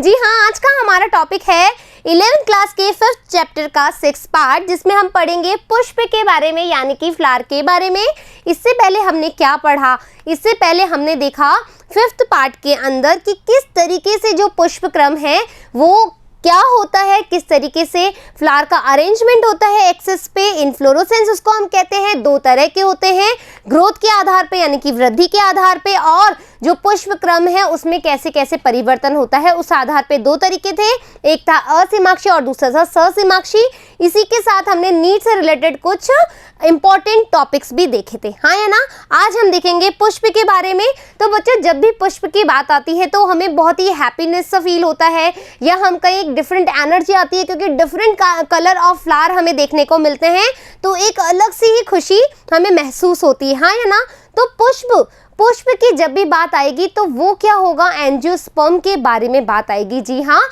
जी हाँ, आज का हमारा टॉपिक है 11th क्लास के 5th चैप्टर का 6th पार्ट, जिसमें हम पढ़ेंगे पुष्प के बारे में यानी कि फ्लावर के बारे में। इससे पहले हमने क्या पढ़ा? इससे पहले हमने देखा 5th पार्ट के अंदर कि किस तरीके से जो पुष्प क्रम है वो क्या होता है, किस तरीके से फ्लावर का अरेंजमेंट होता है एक्सेस पे। इन्फ्लोरोसेंस उसको हम कहते हैं, दो तरह के होते हैं, ग्रोथ के आधार पे यानी कि वृद्धि के आधार पे, और जो पुष्प क्रम है उसमें कैसे कैसे परिवर्तन होता है उस आधार पे। दो तरीके थे, एक था असीमाक्षी और दूसरा था ससीमाक्षी। इसी के साथ हमने नीट से रिलेटेड कुछ इंपॉर्टेंट टॉपिक्स भी देखे थे, हाँ या ना। आज हम देखेंगे पुष्प के बारे में। तो बच्चों, जब भी पुष्प की बात आती है तो हमें बहुत ही हैप्पीनेस सा फील होता है, या हम कहीं एक डिफरेंट एनर्जी आती है, क्योंकि डिफरेंट कलर ऑफ फ्लावर हमें देखने को मिलते हैं, तो एक अलग सी ही खुशी हमें महसूस होती है, हाँ या ना। तो पुष्प की जब भी बात आएगी तो वो क्या होगा, एंजियोस्पर्म के बारे में बात आएगी। जी हाँ,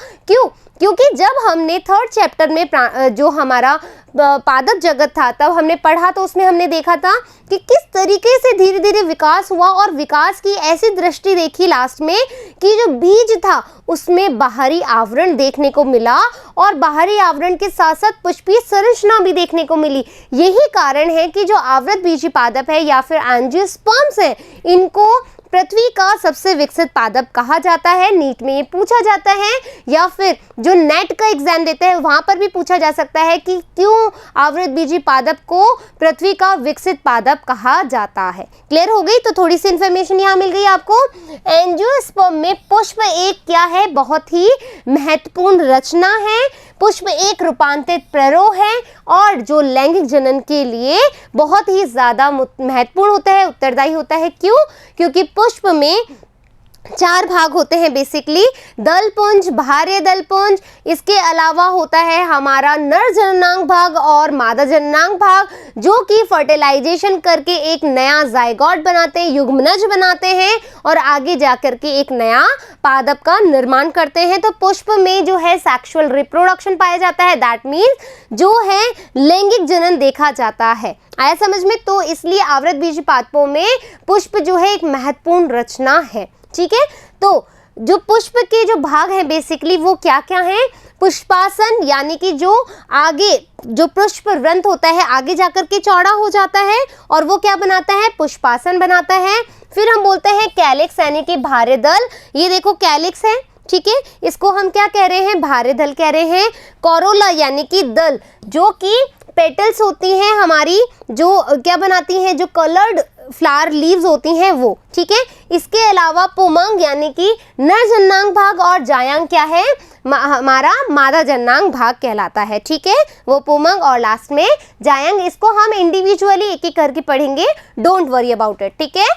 क्योंकि जब हमने 3rd चैप्टर में जो हमारा पादप जगत था तब हमने पढ़ा, तो उसमें हमने देखा था कि किस तरीके से धीरे धीरे विकास हुआ, और विकास की ऐसी दृष्टि देखी लास्ट में कि जो बीज था उसमें बाहरी आवरण देखने को मिला, और बाहरी आवरण के साथ साथ पुष्पीय संरचना भी देखने को मिली। यही कारण है कि जो आवृत बीजी पादप है या फिर एंजियोस्पर्म्स है, इनको पृथ्वी का सबसे विकसित पादप कहा जाता है। नीट में ये पूछा जाता है, या फिर जो नेट का एग्जाम देते हैं वहां पर भी पूछा जा सकता है कि क्यों आवृत बीजी पादप को पृथ्वी का विकसित पादप कहा जाता है। क्लियर हो गई? तो थोड़ी सी इंफॉर्मेशन यहाँ मिल गई आपको। एंजियोस्पर्म में पुष्प एक क्या है, बहुत ही महत्वपूर्ण रचना है। पुष्प एक रूपांतरित प्ररोह है, और जो लैंगिक जनन के लिए बहुत ही ज्यादा महत्वपूर्ण होता है, उत्तरदायी होता है। क्यों? क्योंकि पुष्प में 4 भाग होते हैं बेसिकली, दलपुंज, बाह्य दलपुंज, इसके अलावा होता है हमारा नर जननांग भाग और मादा जननांग भाग, जो कि फर्टिलाइजेशन करके एक नया जायगोट बनाते हैं, युग्मनज बनाते हैं, और आगे जाकर के एक नया पादप का निर्माण करते हैं। तो पुष्प में जो है सेक्सुअल रिप्रोडक्शन पाया जाता है, दैट मीन्स जो है लैंगिक जनन देखा जाता है। आया समझ में? तो इसलिए आवृत बीजी पादपों में पुष्प जो है एक महत्वपूर्ण रचना है, ठीक है। तो जो पुष्प के जो भाग हैं बेसिकली वो क्या क्या हैं? पुष्पासन, यानी कि जो आगे जो पुष्प रंध्र होता है आगे जाकर के चौड़ा हो जाता है, और वो क्या बनाता है? पुष्पासन बनाता है। फिर हम बोलते हैं कैलिक्स, यानी कि बाह्य दल। ये देखो कैलिक्स है, ठीक है, इसको हम क्या कह रहे हैं? बाह्य दल कह रहे हैं। कोरोला यानी कि दल, जो कि पेटल्स होती हैं हमारी, जो क्या बनाती हैं, जो कलर्ड फ्लावर लीव्स होती हैं वो, ठीक है। इसके अलावा पुमंग यानी कि नर जननांग भाग, और जायांग क्या है? हमारा मादा जननांग भाग कहलाता है, ठीक है। वो पुमंग और लास्ट में जायांग। इसको हम इंडिविजुअली एक एक करके पढ़ेंगे, डोंट वरी अबाउट इट, ठीक है।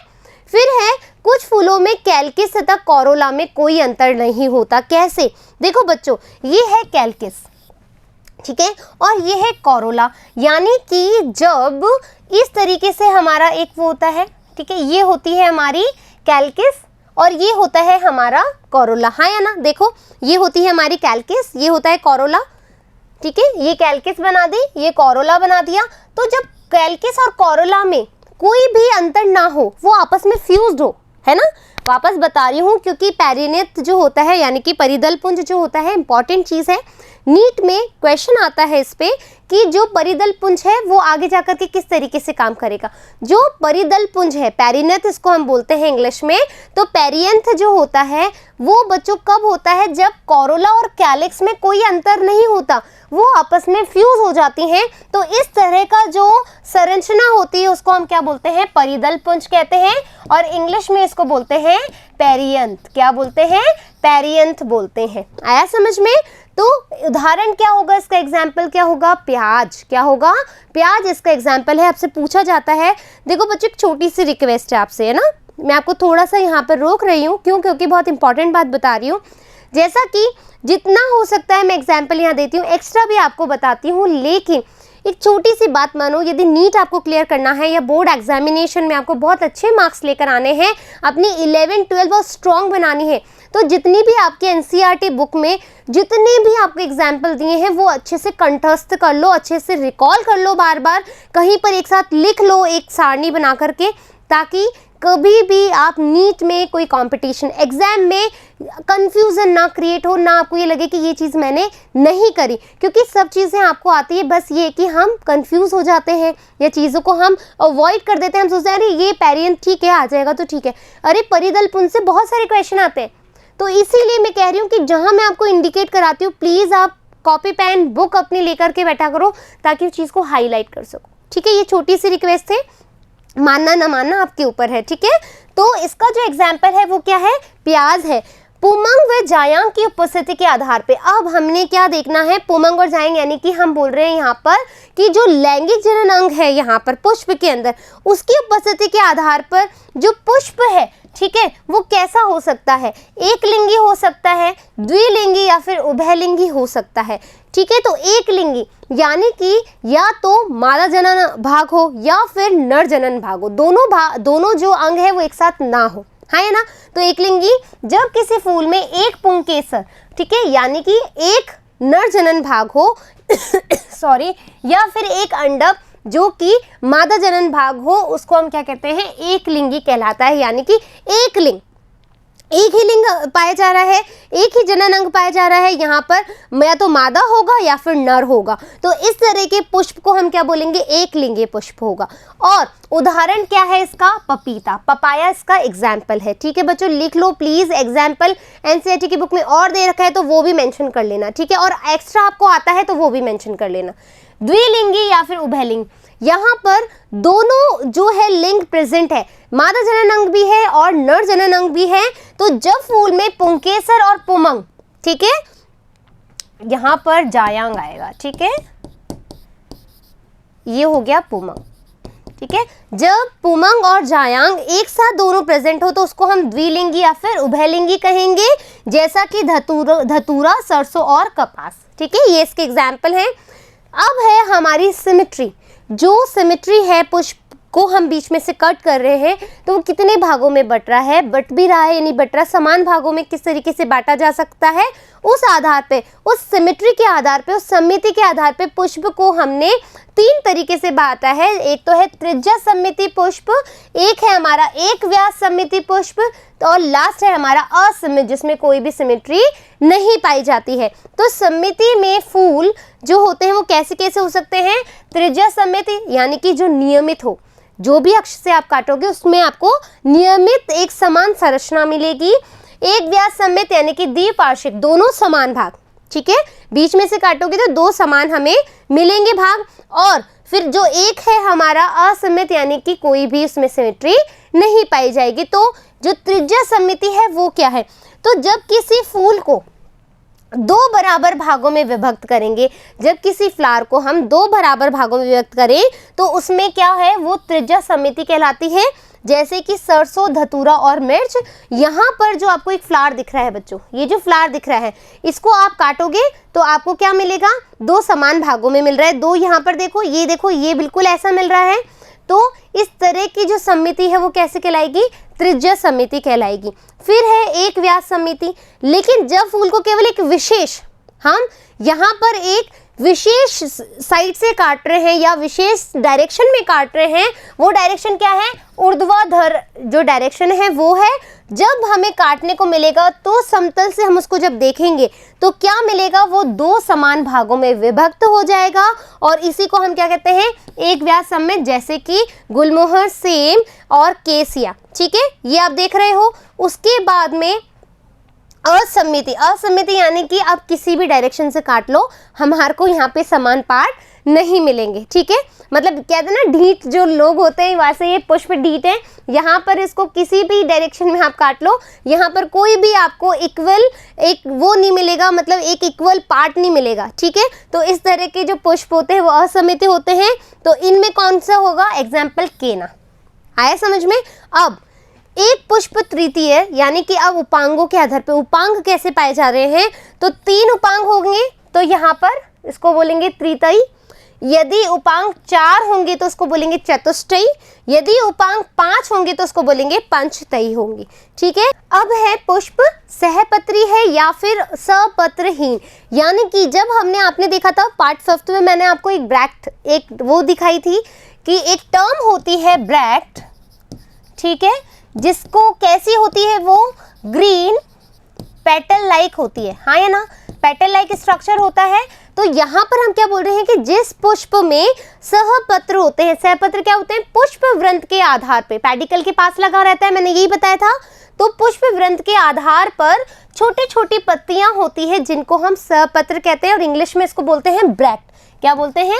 फिर है कुछ फूलों में कैल्किस तथा कोरोला में कोई अंतर नहीं होता। कैसे? देखो बच्चों, ये है कैल्किस, ठीक है, और ये है कोरोला, यानी कि जब इस तरीके से हमारा एक वो होता है, ठीक है, ये होती है हमारी कैल्किस और ये होता है हमारा कोरोला, हाँ या ना। देखो, ये होती है हमारी कैल्किस, ये होता है कोरोला, ठीक है। ये कैल्किस बना दी, ये कोरोला बना दिया। तो जब कैल्किस और कोरोला में कोई भी अंतर ना हो, वो आपस में फ्यूज्ड हो, है ना। वापस बता रही हूँ, क्योंकि पेरिनेथ जो होता है यानी कि परिदल पुंज जो होता है इंपॉर्टेंट चीज है। नीट में क्वेश्चन आता है इस पे कि जो परिदल पुंज है वो आगे जाकर के किस तरीके से काम करेगा। जो परिदल पुंज है, पेरिनेथ इसको हम बोलते हैं इंग्लिश में, तो पेरियंथ जो होता है वो बच्चों कब होता है? जब कोरोला और कैलिक्स में कोई अंतर नहीं होता, वो आपस में फ्यूज हो जाती हैं। तो इस तरह का जो संरचना होती है उसको हम क्या बोलते हैं? परिदल पुंज कहते हैं, और इंग्लिश में इसको बोलते हैं पेरियंथ। क्या बोलते हैं? पेरियंथ बोलते हैं। आया समझ में? तो उदाहरण क्या होगा, इसका एग्जाम्पल क्या होगा? प्याज। क्या होगा? प्याज इसका एग्जाम्पल है। आपसे पूछा जाता है, देखो बच्चों एक छोटी सी रिक्वेस्ट है आपसे, है ना, मैं आपको थोड़ा सा यहाँ पर रोक रही हूँ, क्यों? क्योंकि बहुत इंपॉर्टेंट बात बता रही हूँ। जैसा कि जितना हो सकता है मैं एग्जाम्पल यहाँ देती हूँ, एक्स्ट्रा भी आपको बताती हूँ, लेकिन एक छोटी सी बात मानो, यदि नीट आपको क्लियर करना है या बोर्ड एग्जामिनेशन में आपको बहुत अच्छे मार्क्स लेकर आने हैं, अपनी 11-12 बहुत स्ट्रॉन्ग बनानी है, तो जितनी भी आपके एनसीईआरटी बुक में जितने भी आपको एग्जाम्पल दिए हैं वो अच्छे से कंठस्थ कर लो, अच्छे से रिकॉल कर लो, बार बार कहीं पर एक साथ लिख लो एक सारणी बना करके, ताकि कभी भी आप नीट में कोई कंपटीशन एग्जाम में कंफ्यूजन ना क्रिएट हो, ना आपको ये लगे कि ये चीज़ मैंने नहीं करी, क्योंकि सब चीज़ें आपको आती है, बस ये कि हम कंफ्यूज हो जाते हैं या चीज़ों को हम अवॉइड कर देते हैं। हम सोचते हैं अरे ये पेरियन ठीक है, आ जाएगा तो ठीक है, अरे परिदल पुंज से बहुत सारे क्वेश्चन आते हैं। तो इसीलिए मैं कह रही हूँ कि जहाँ मैं आपको इंडिकेट कराती हूँ, प्लीज़ आप कॉपी पेन बुक अपनी लेकर के बैठा करो ताकि उस चीज़ को हाईलाइट कर सको। ठीक है, ये छोटी सी रिक्वेस्ट है, मानना ना मानना आपके ऊपर है। ठीक है, तो इसका जो एग्जाम्पल है वो क्या है, प्याज है। पुमंग व जायांग की उपस्थिति के आधार पे अब हमने क्या देखना है, पुमंग और जायांग यानी कि हम बोल रहे हैं यहाँ पर कि जो लैंगिक जनन अंग है यहाँ पर पुष्प के अंदर, उसकी उपस्थिति के आधार पर जो पुष्प है, ठीक है, वो कैसा हो सकता है, एक लिंगी हो सकता है, द्विलिंगी या फिर उभयलिंगी हो सकता है। ठीक है, तो एक लिंगी यानी कि या तो मादा जनन भाग हो या फिर नर जनन भाग हो, दोनों जो अंग है वो एक साथ ना हो, है ना। तो एक लिंगी जब किसी फूल में एक पुंकेसर, ठीक है, यानी कि एक नर जनन भाग हो सॉरी, या फिर एक अंडक जो कि मादा जनन भाग हो, उसको हम क्या कहते हैं, एक लिंगी कहलाता है। यानी कि एक लिंग, एक ही लिंग पाया जा रहा है, एक ही जनन अंग पाया जा रहा है, यहाँ पर या तो मादा होगा या फिर नर होगा। तो इस तरह के पुष्प को हम क्या बोलेंगे, एक लिंगी पुष्प होगा। और उदाहरण क्या है इसका, पपीता, पपाया इसका एग्जाम्पल है। ठीक है बच्चों, लिख लो प्लीज, एग्जाम्पल एनसीईआरटी की बुक में और दे रखा है तो वो भी मेंशन कर लेना। ठीक है, और एक्स्ट्रा आपको आता है तो वो भी मेंशन कर लेना। द्विलिंगी या फिर उभयलिंग, यहाँ पर दोनों जो है लिंग प्रेजेंट है, मादा जनन अंग भी है और नर जनन अंग भी है। तो जब फूल में पुंकेसर और पुमंग, ठीक है, यहाँ पर जायांग आएगा। ठीक है, ये हो गया पुमंग। ठीक है, जब पुमंग और जायांग एक साथ दोनों प्रेजेंट हो तो उसको हम द्विलिंगी या फिर उभयलिंगी कहेंगे, जैसा कि धतूरा, सरसों और कपास। ठीक है, ये इसके एग्जाम्पल हैं। अब है हमारी सिमेट्री, जो सिमेट्री है पुष्प को हम बीच में से कट कर रहे हैं तो वो कितने भागों में बट रहा है, बट भी रहा है या नहीं बट रहा, समान भागों में किस तरीके से बांटा जा सकता है, उस आधार पे, उस सिमेट्री के आधार पे, उस समिति के आधार पे पुष्प को हमने तीन तरीके से बांटा है। एक तो है त्रिज्या समिति पुष्प, एक है हमारा एक व्यास समिति पुष्प, तो और लास्ट है हमारा असमित, जिसमें कोई भी सिमेट्री नहीं पाई जाती है। तो समिति में फूल जो होते हैं वो कैसे कैसे हो सकते हैं, त्रिज्या समिति यानी कि जो नियमित हो, जो भी अक्ष से आप काटोगे उसमें आपको नियमित एक समान संरचना मिलेगी। एक व्यास समित यानी कि द्विपार्श्विक, दोनों समान भाग। ठीक है, बीच में से काटोगे तो दो समान हमें मिलेंगे भाग। और फिर जो एक है हमारा असमित यानी कि कोई भी उसमें सिमेट्री नहीं पाई जाएगी। तो जो त्रिज्या समिति है वो क्या है, तो जब किसी फूल को दो बराबर भागों में विभक्त करेंगे, जब किसी फ्लावर को हम दो बराबर भागों में विभक्त करें तो उसमें क्या है, वो त्रिज्या समिति कहलाती है। जैसे कि सरसों, धतूरा और मिर्च, यहाँ पर जो आपको एक फ्लावर दिख रहा है बच्चों, ये जो फ्लावर दिख रहा है इसको आप काटोगे तो आपको क्या मिलेगा, दो समान भागों में मिल रहा है। दो यहाँ पर देखो, ये बिल्कुल ऐसा मिल रहा है। तो इस तरह की जो समिति है वो कैसे कहलाएगी, त्रिज्या समिति कहलाएगी। फिर है एक व्यास समिति, लेकिन जब फूल को केवल एक विशेष, हम यहाँ पर एक विशेष साइड से काट रहे हैं या विशेष डायरेक्शन में काट रहे हैं, वो डायरेक्शन क्या है, ऊर्ध्वाधर जो डायरेक्शन है वो है। जब हमें काटने को मिलेगा तो समतल से हम उसको जब देखेंगे तो क्या मिलेगा, वो दो समान भागों में विभक्त हो जाएगा और इसी को हम क्या कहते हैं, एक व्यास समित, जैसे कि गुलमोहर, सेम और केसिया। ठीक है, ये आप देख रहे हो। उसके बाद में असमिति, असमिति यानी कि आप किसी भी डायरेक्शन से काट लो, हमारे को यहाँ पे समान पार्ट नहीं मिलेंगे। ठीक है, मतलब कहते हैं ना ढीठ जो लोग होते हैं, वैसे ये पुष्प ढीठ है। यहाँ पर इसको किसी भी डायरेक्शन में आप काट लो, यहाँ पर कोई भी आपको इक्वल एक वो नहीं मिलेगा, मतलब एक इक्वल पार्ट नहीं मिलेगा। ठीक है, तो इस तरह के जो पुष्प होते हैं वो असमिति होते हैं। तो इनमें कौन सा होगा, एग्जाम्पल केना। आया समझ में। अब एक पुष्प तृतीय यानी कि अब उपांगों के आधार पे उपांग कैसे पाए जा रहे हैं, तो तीन उपांग होंगे तो यहाँ पर इसको बोलेंगे त्रितयी। यदि उपांग 4 होंगे तो उसको बोलेंगे चतुष्टयी। यदि उपांग 5 होंगे तो उसको बोलेंगे पंचतयी होंगी। ठीक है, अब है पुष्प सहपत्री है या फिर सपत्रहीन, यानी कि जब हमने आपने देखा था पार्ट 5 में मैंने आपको एक वो दिखाई थी कि एक टर्म होती है ब्रैक्ट। ठीक है, जिसको कैसी होती है वो ग्रीन पेटल लाइक होती है, हाँ या ना, पेटल लाइक स्ट्रक्चर होता है। तो यहाँ पर हम क्या बोल रहे हैं कि जिस पुष्प में सहपत्र होते हैं, सहपत्र क्या होते हैं, पुष्प वृंत के आधार पे, पेडिकल के पास लगा रहता है, मैंने यही बताया था। तो पुष्प वृंत के आधार पर छोटी छोटी पत्तियां होती है जिनको हम सहपत्र कहते हैं और इंग्लिश में इसको बोलते हैं ब्रैक्ट। क्या बोलते हैं,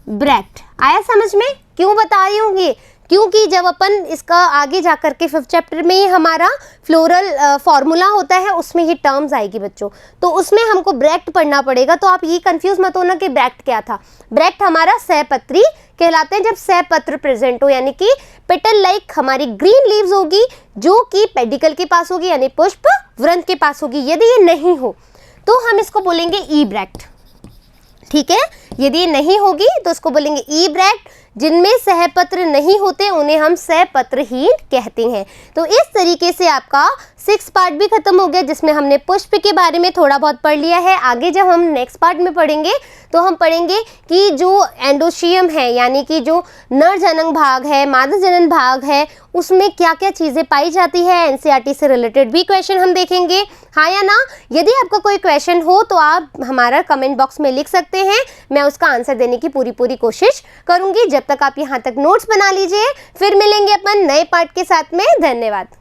ब्रैक्ट। आया समझ में? क्यों बता रही हूँ ये, क्योंकि जब अपन इसका आगे जा करके 5th चैप्टर में ही हमारा फ्लोरल फॉर्मूला होता है, उसमें ये टर्म्स आएगी बच्चों, तो उसमें हमको ब्रैक्ट पढ़ना पड़ेगा। तो आप ये कंफ्यूज मत होना कि ब्रैक्ट क्या था। ब्रैक्ट हमारा सहपत्री कहलाते हैं जब सहपत्र प्रेजेंट हो, यानी कि पेटल लाइक हमारी ग्रीन लीव्स होगी जो कि पेडिकल के पास होगी, यानी पुष्प वृंत के पास होगी। यदि ये नहीं हो तो हम इसको बोलेंगे ई ब्रैक्ट, ठीक है। यदि ये नहीं होगी तो उसको बोलेंगे ई ब्रैक्ट। जिनमें सहपत्र नहीं होते उन्हें हम सहपत्रहीन कहते हैं। तो इस तरीके से आपका 6 पार्ट भी खत्म हो गया, जिसमें हमने पुष्प के बारे में थोड़ा बहुत पढ़ लिया है। आगे जब हम नेक्स्ट पार्ट में पढ़ेंगे तो हम पढ़ेंगे कि जो एंडोशियम है, यानी कि जो नर जनन भाग है, मादा जनन भाग है, उसमें क्या क्या चीज़ें पाई जाती है। एनसीईआरटी से रिलेटेड भी क्वेश्चन हम देखेंगे, हाँ या ना। यदि आपका कोई क्वेश्चन हो तो आप हमारा कमेंट बॉक्स में लिख सकते हैं, मैं उसका आंसर देने की पूरी कोशिश करूँगी। जब तक आप यहाँ तक नोट्स बना लीजिए, फिर मिलेंगे अपन नए पार्ट के साथ में। धन्यवाद।